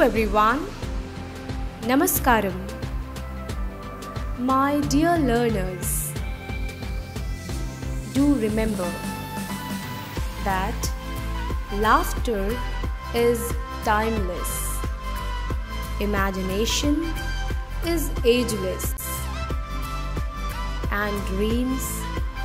Hello everyone, Namaskaram. My dear learners, do remember that laughter is timeless, imagination is ageless, and dreams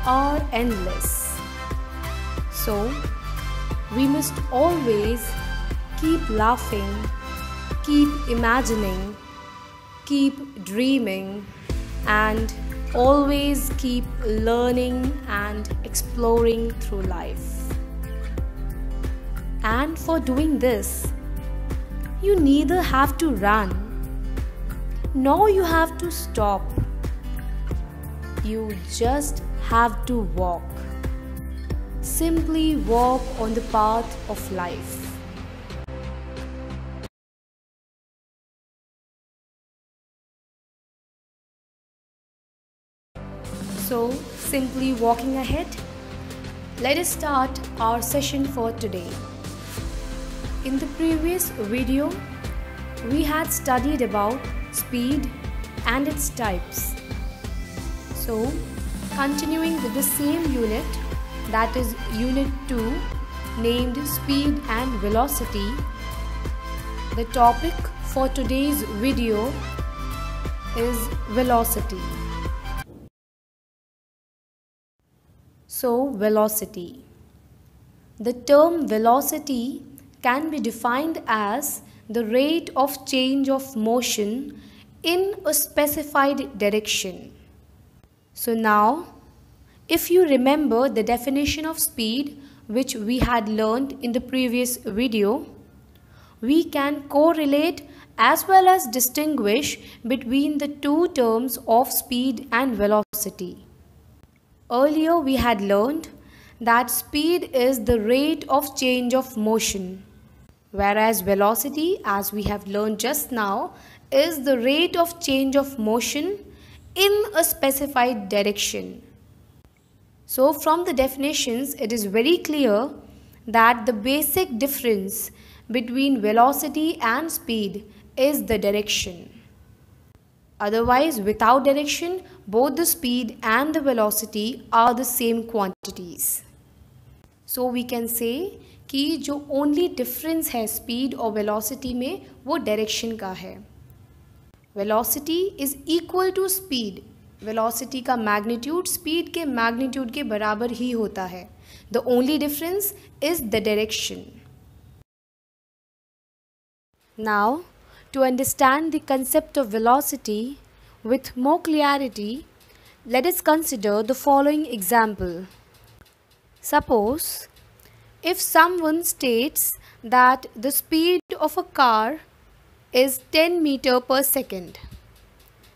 are endless. So, we must always keep laughing, keep imagining, keep dreaming, and always keep learning and exploring through life. And for doing this, you neither have to run, nor you have to stop. You just have to walk. Simply walk on the path of life. So, simply walking ahead, let us start our session for today. In the previous video, we had studied about speed and its types. So, continuing with the same unit, that is Unit 2, named Speed and Velocity, the topic for today's video is velocity. So, velocity. The term velocity can be defined as the rate of change of motion in a specified direction. So now, if you remember the definition of speed which we had learned in the previous video, we can correlate as well as distinguish between the two terms of speed and velocity. Earlier we had learned that speed is the rate of change of motion, whereas velocity, as we have learned just now, is the rate of change of motion in a specified direction. So from the definitions, it is very clear that the basic difference between velocity and speed is the direction. Otherwise, without direction, both the speed and the velocity are the same quantities. So we can say कि जो only difference है speed और velocity में वो direction का है. Velocity is equal to speed. Velocity का magnitude speed के magnitude के बराबर ही होता है. The only difference is the direction. Now, to understand the concept of velocity with more clarity, let us consider the following example. Suppose, if someone states that the speed of a car is 10 meters per second,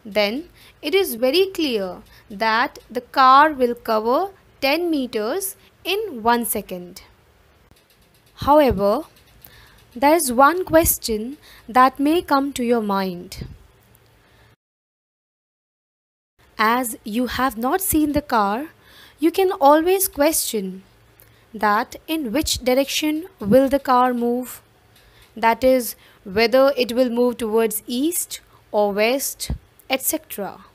then it is very clear that the car will cover 10 meters in 1 second. However, there is one question that may come to your mind. As you have not seen the car, you can always question that in which direction will the car move? That is, whether it will move towards east or west, etc.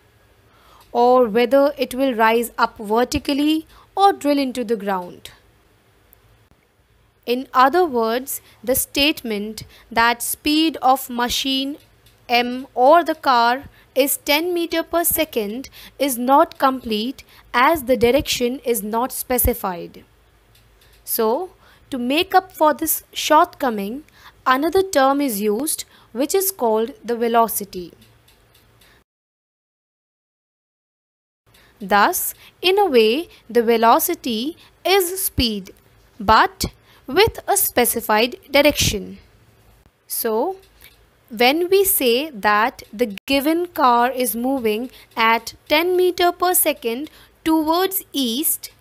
Or whether it will rise up vertically or drill into the ground. In other words, the statement that speed of machine M or the car is 10 meters per second is not complete as the direction is not specified. So, to make up for this shortcoming, another term is used which is called the velocity. Thus, in a way, the velocity is speed, but with a specified direction. So, when we say that the given car is moving at 10 meters per second towards east,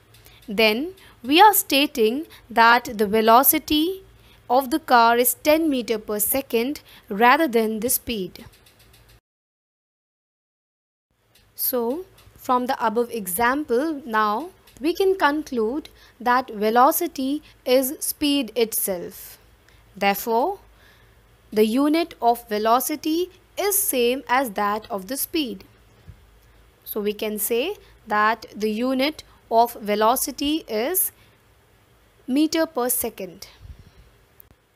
then we are stating that the velocity of the car is 10 meters per second rather than the speed. So, from the above example, now we can conclude that velocity is speed itself. Therefore, the unit of velocity is same as that of the speed. So we can say that the unit of velocity is meter per second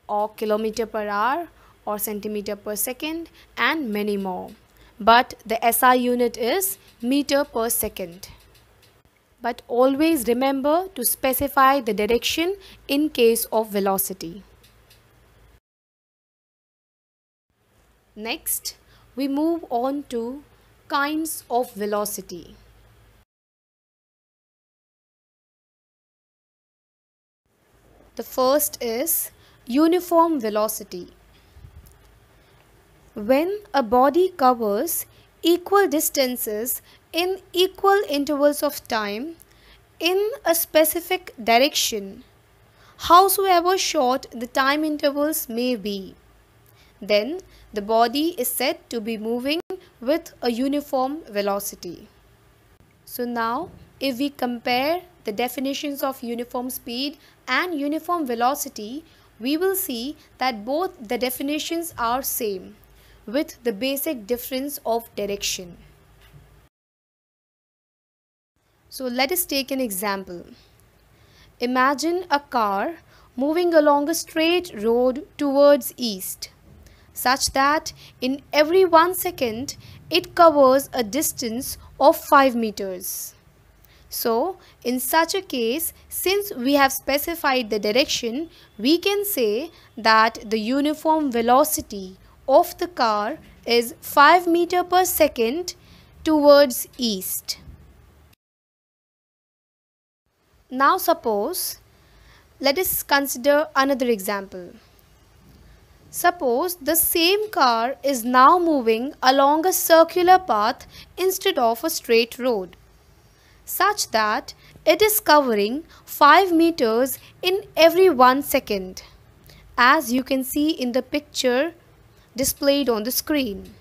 or kilometer per hour or centimeter per second and many more. But the SI unit is meter per second. But always remember to specify the direction in case of velocity. Next, we move on to kinds of velocity. The first is uniform velocity. When a body covers equal distances in equal intervals of time in a specific direction, howsoever short the time intervals may be, then the body is said to be moving with a uniform velocity. So now, if we compare the definitions of uniform speed and uniform velocity, we will see that both the definitions are same with the basic difference of direction. So let us take an example. Imagine a car moving along a straight road towards east, such that in every 1 second it covers a distance of 5 meters. So, in such a case, since we have specified the direction, we can say that the uniform velocity of the car is 5 meters per second towards east. Now suppose, let us consider another example. Suppose the same car is now moving along a circular path instead of a straight road, such that it is covering 5 meters in every 1 second, as you can see in the picture displayed on the screen.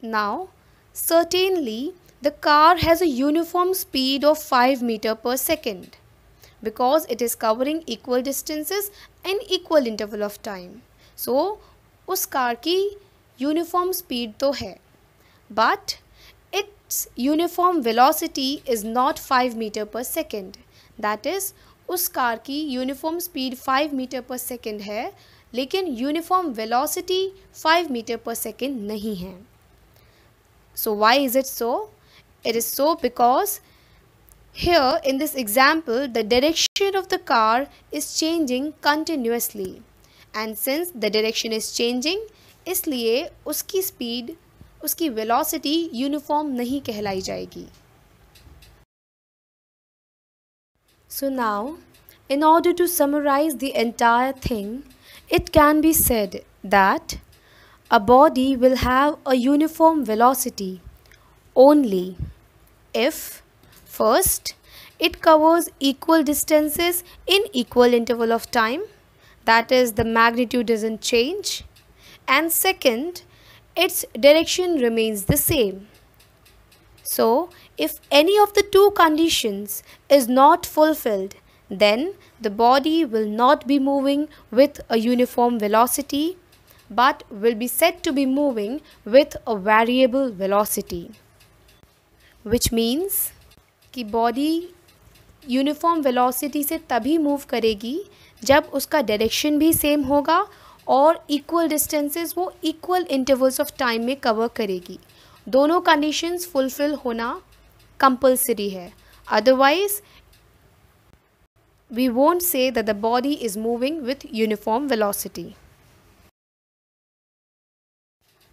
Now, certainly the car has a uniform speed of 5 meters per second because it is covering equal distances in equal interval of time. So, उस car की uniform speed तो है, but its uniform velocity is not 5 meters per second. That is, उस car की uniform speed 5 metre पर second है, लेकिन uniform velocity 5 metre पर सेकेंड नहीं है. So why is it so? It is so because here in this example the direction of the car is changing continuously, and since the direction is changing, इसलिए उसकी speed, उसकी velocity uniform नहीं कहलाई जाएगी. So now, in order to summarize the entire thing, it can be said that a body will have a uniform velocity only if, first, it covers equal distances in equal interval of time, that is, the magnitude doesn't change, and second, its direction remains the same. So, if any of the two conditions is not fulfilled, then the body will not be moving with a uniform velocity, but will be said to be moving with a variable velocity. Which means कि body uniform velocity से तभी move करेगी जब उसका direction भी same होगा और equal distances वो equal intervals of time में cover करेगी. दोनों conditions fulfill होना compulsory है. Otherwise, we won't say that the body is moving with uniform velocity.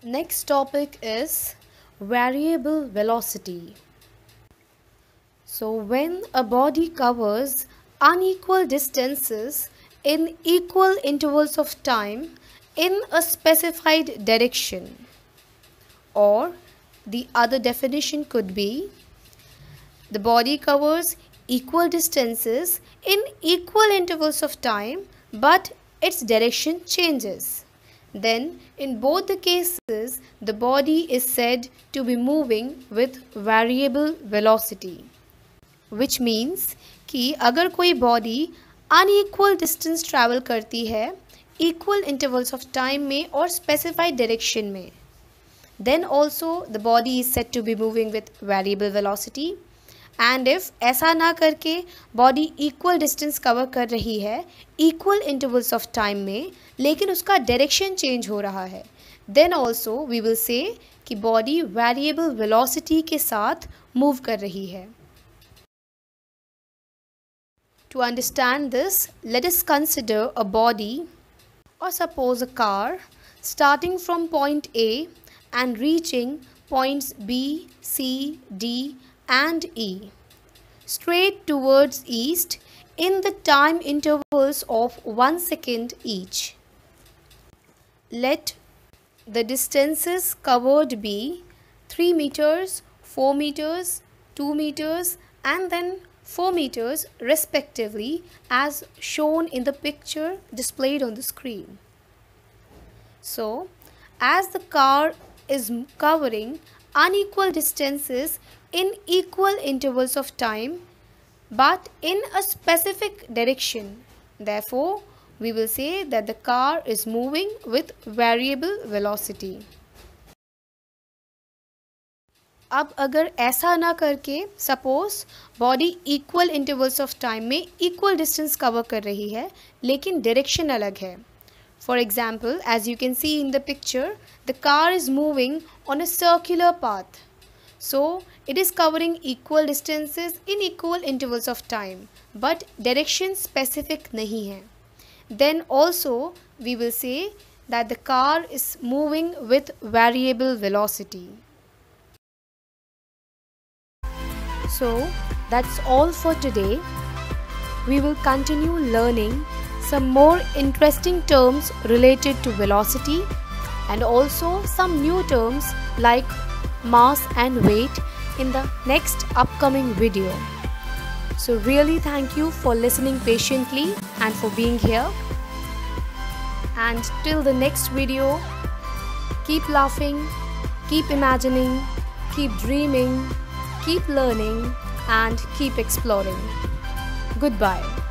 Next topic is variable velocity. So when a body covers unequal distances in equal intervals of time in a specified direction, or the other definition could be the body covers equal distances in equal intervals of time but its direction changes, then in both the cases the body is said to be moving with variable velocity. Which means कि अगर कोई body unequal distance travel करती है equal intervals of time में और specified direction में. Then also the body is said to be moving with variable velocity. And if ऐसा ना करके body equal distance cover कर रही है equal intervals of time में, लेकिन उसका direction change हो रहा है, then also we will say कि body variable velocity के साथ move कर रही है. To understand this, let us consider a body, or suppose a car, starting from point A and reaching points B, C, D and E, straight towards east in the time intervals of 1 second each. Let the distances covered be 3 meters, 4 meters, 2 meters and then 4 meters respectively, as shown in the picture displayed on the screen. So, as the car is covering unequal distances in equal intervals of time but in a specific direction, therefore we will say that the car is moving with variable velocity. अब अगर ऐसा ना करके suppose body equal intervals of time में equal distance cover कर रही है लेकिन डायरेक्शन अलग है. For example, as you can see in the picture, the car is moving on a circular path, so it is covering equal distances in equal intervals of time but direction specific नहीं है. Then also we will say that the car is moving with variable velocity. So that's all for today. We will continue learning some more interesting terms related to velocity and also some new terms like mass and weight in the next upcoming video. So really thank you for listening patiently and for being here. And till the next video, keep laughing, keep imagining, keep dreaming, keep learning and keep exploring. Goodbye.